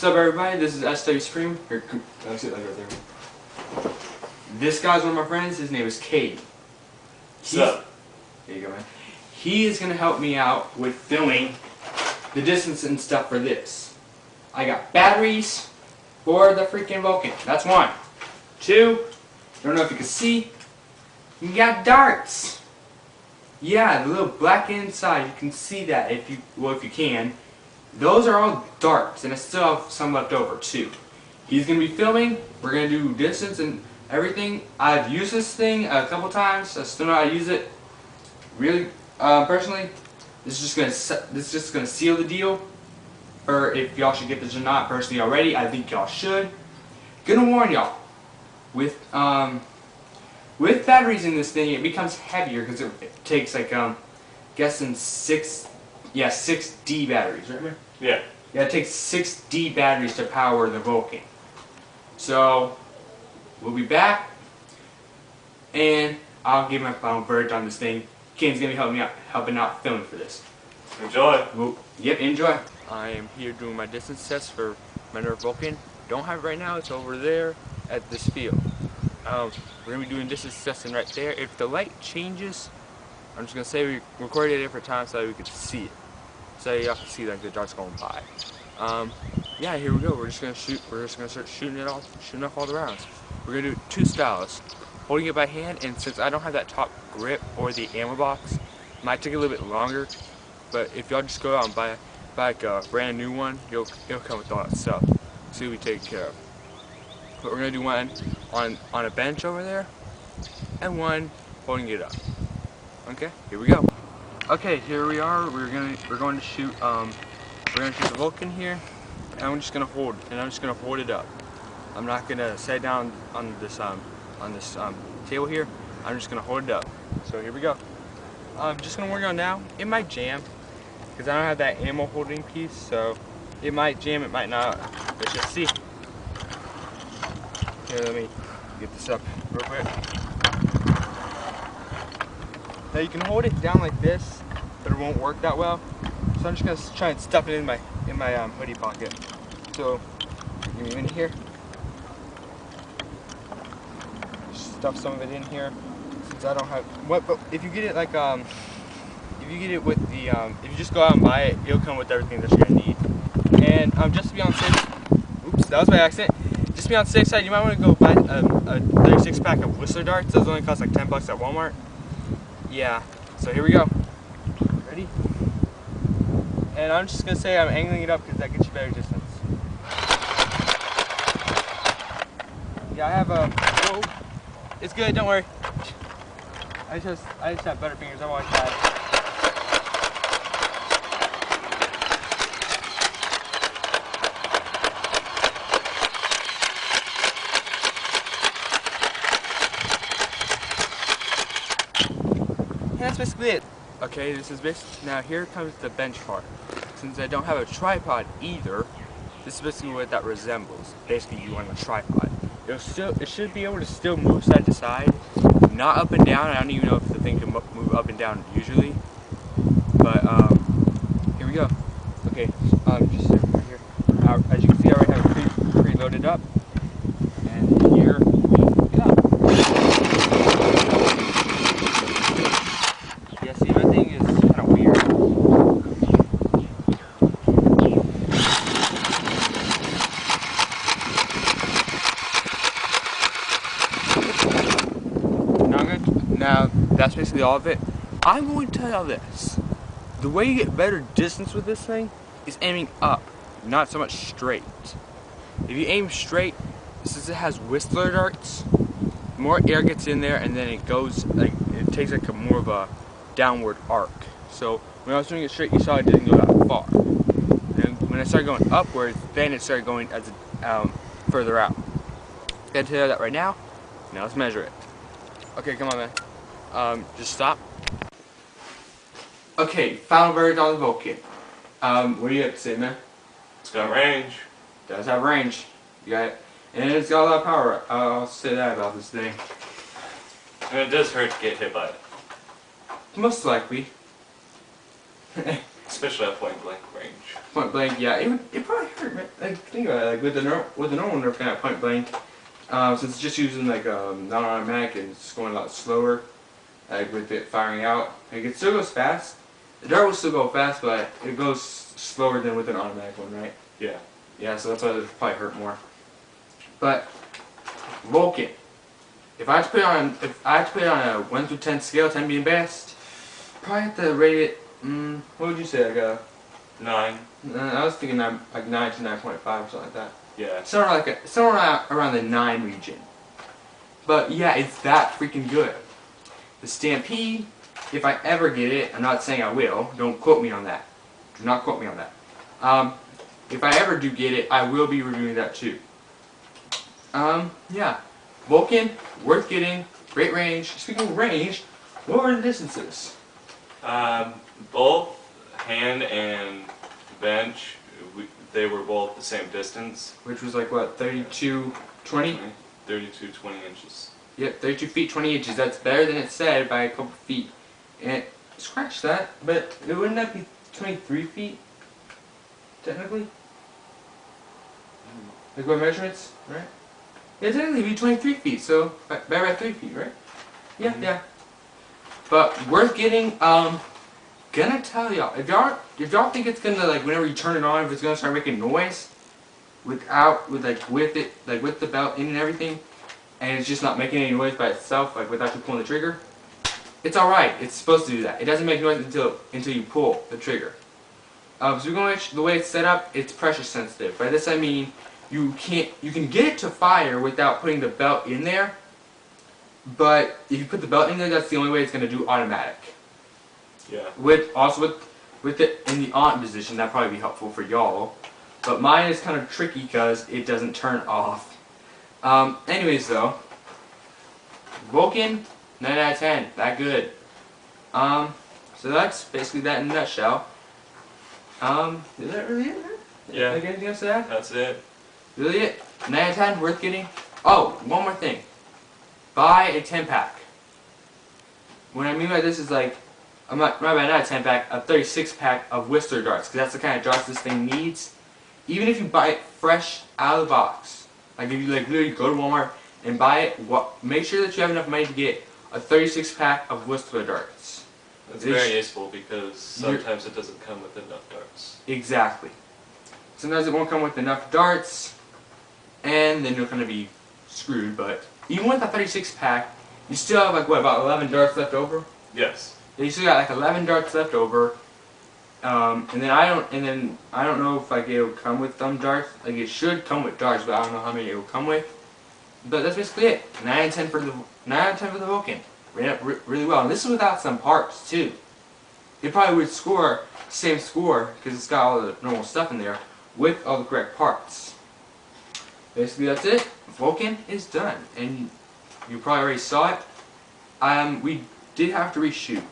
What's up, everybody? This is SW Supreme. Here, I'll sit like right there. This guy's one of my friends. His name is Cade. What's up? There you go, man. He is gonna help me out with filming the distance and stuff for this. I got batteries for the freaking Vulcan. That's one. Two. Don't know if you can see. You got darts. Yeah, the little black inside. You can see that if you can. Those are all darts, and I still have some left over too. He's going to be filming. We're going to do distance and everything. I've used this thing a couple times. I still know how to use it. Really, personally, this is just going to seal the deal. Or if y'all should get this or not. Personally, already, I think y'all should. Gonna warn y'all. With batteries in this thing, it becomes heavier because it takes like guessing 6D batteries, right, man? Yeah. Yeah, it takes 6D batteries to power the Vulcan. So, we'll be back, and I'll give my final verdict on this thing. Ken's gonna be helping out filming for this. Enjoy. Well, yep, enjoy. I am here doing my distance test for my nerf Vulcan. Don't have it right now. It's over there at this field. We're gonna be doing distance testing right there. If the light changes, I'm just gonna say we recorded at a different time so that we could see it. So y'all can see like the darts going by. Yeah, here we go. We're just gonna shoot. We're just gonna start shooting off all the rounds. We're gonna do two styles: holding it by hand, and since I don't have that top grip or the ammo box, it might take a little bit longer. But if y'all just go out and buy like a brand new one, it'll come with all that stuff. So you'll be taken care of. But we're gonna do one on a bench over there, and one holding it up. Okay, here we go. Okay, here we are. We're going to shoot the Vulcan here, and I'm just gonna hold it up. I'm not gonna sit down on this table here. I'm just gonna hold it up. So here we go. I'm just gonna work on now. It might jam because I don't have that ammo holding piece, so it might jam. It might not. Let's just see. Here, let me get this up real quick. Now you can hold it down like this, but it won't work that well. So I'm just gonna try and stuff it in my hoodie pocket. So give me a minute here. Stuff some of it in here since I don't have what. But if you get it like if you get it with the if you just go out and buy it, it'll come with everything that you're gonna need. And just to be on safe. Oops, that was by accident. Just to be on the safe side, you might want to go buy a 36 pack of Whistler darts. Those only cost like $10 at Walmart. Yeah, so here we go. Ready? And I'm just going to say I'm angling it up because that gets you better distance. Yeah, I have a... Whoa. It's good, don't worry. I just have better fingers. I've always had. That's basically it. Okay, now here comes the bench part. Since I don't have a tripod either, this is basically what that resembles. Basically, you want a tripod. It should be able to still move side to side, not up and down. I don't even know if the thing can move up and down usually. But here we go. Okay, just right here. As you can see, I already have it preloaded up, and here we go. Yeah, see, my thing is kind of weird. Now, that's basically all of it. I'm going to tell y'all this. The way you get better distance with this thing is aiming up, not so much straight. If you aim straight, since it has Whistler darts, more air gets in there and then it goes, like, it takes like more of a downward arc. So when I was doing it straight, you saw it didn't go that far. And when I started going upwards, then it started going as further out. I'm gonna tell you that right now. Now let's measure it. Okay, come on, man. Just stop. Okay, final verdict on the Vulcan. What do you have to say, man? It's got range. It does have range. You got it. And it's got a lot of power. I'll say that about this thing. And it does hurt to get hit by it. Most likely. especially at point blank range. Point blank, yeah, it probably hurt, man. Like, think about it, like with the normal Nerf gun at point blank, since it's just using like non-automatic and it's going a lot slower, like with it firing out, like it still goes fast. The dart will still go fast, but it goes slower than with an automatic one, right? Yeah. Yeah, so that's why it probably hurt more. But Vulcan, if I had to put it on a 1 through 10 scale, 10 being best, probably have to rate it. What would you say? Like a 9. I was thinking like 9 to 9.5 or something like that. Yeah. Somewhere around the 9 region. But yeah, it's that freaking good. The Stampede, if I ever get it, I'm not saying I will. Don't quote me on that. Do not quote me on that. If I ever do get it, I will be reviewing that too. Yeah. Vulcan, worth getting, great range. Speaking of range, what were the distances? Both hand and bench, they were both the same distance. Which was like what, 32, 20? 32, 20 inches. Yep, 32 feet, 20 inches. That's better than it said by a couple feet. And scratch that, but wouldn't that be 23 feet? Technically? Like by measurements, right? Yeah, technically it'd be 23 feet, so better by 3 feet, right? Yeah, yeah. But worth getting, gonna tell y'all, if y'all think it's gonna, like, whenever you turn it on, if it's gonna start making noise with the belt in and everything, and it's just not making any noise by itself, like without you pulling the trigger, it's alright. It's supposed to do that. It doesn't make noise until you pull the trigger. So the way it's set up, it's pressure sensitive. By this I mean you can get it to fire without putting the belt in there, but if you put the belt in there, that's the only way it's going to do automatic. Yeah. With it in the on position, that'd probably be helpful for y'all. But mine is kind of tricky because it doesn't turn off. Anyways though, Vulcan, 9 out of 10, that good. So that's basically that in a nutshell. Is that really it, man? Yeah. Like anything else to add? That's it. Really it? 9 out of 10, worth getting? Oh, one more thing. Buy a 10-pack. What I mean by this is like, not a 10-pack, a 36-pack of Whistler darts, because that's the kind of darts this thing needs. Even if you buy it fresh out of the box, like if you like literally go to Walmart and buy it, make sure that you have enough money to get a 36-pack of Whistler darts. It's very useful because sometimes it doesn't come with enough darts. Exactly. Sometimes it won't come with enough darts, and then you're going to be screwed. But even with a 36-pack, you still have like what, about 11 darts left over? Yes. Yeah, you still got like 11 darts left over. And then I don't know if like it'll come with some darts. Like it should come with darts, but I don't know how many it will come with. But that's basically it. 9 out of 10 for the Vulcan. Ran up really well, and this is without some parts too. It probably would score same score because it's got all the normal stuff in there with all the correct parts. Basically, that's it. Vulcan is done, and you probably already saw it. We did have to reshoot.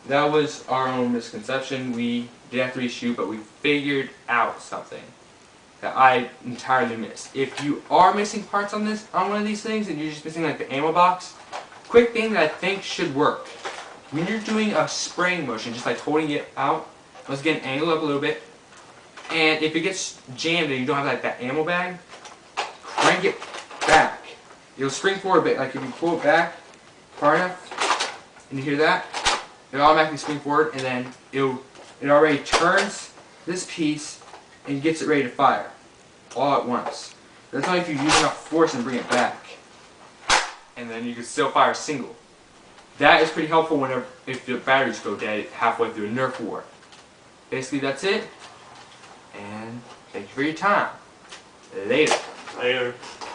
That was our own misconception. We did have to reshoot, but we figured out something that I entirely missed. If you are missing parts on one of these things, and you're just missing like the ammo box, quick thing that I think should work. When you're doing a spraying motion, just like holding it out, let's get an angle up a little bit, and if it gets jammed and you don't have like that ammo bag, crank it back. It'll spring forward a bit. Like if you pull it back far enough, and you hear that, it'll automatically spring forward, and then it already turns this piece and gets it ready to fire all at once. That's only if you use enough force and bring it back. And then you can still fire single. That is pretty helpful if the batteries go dead halfway through a Nerf war. Basically, that's it. And thank you for your time. Later. Later.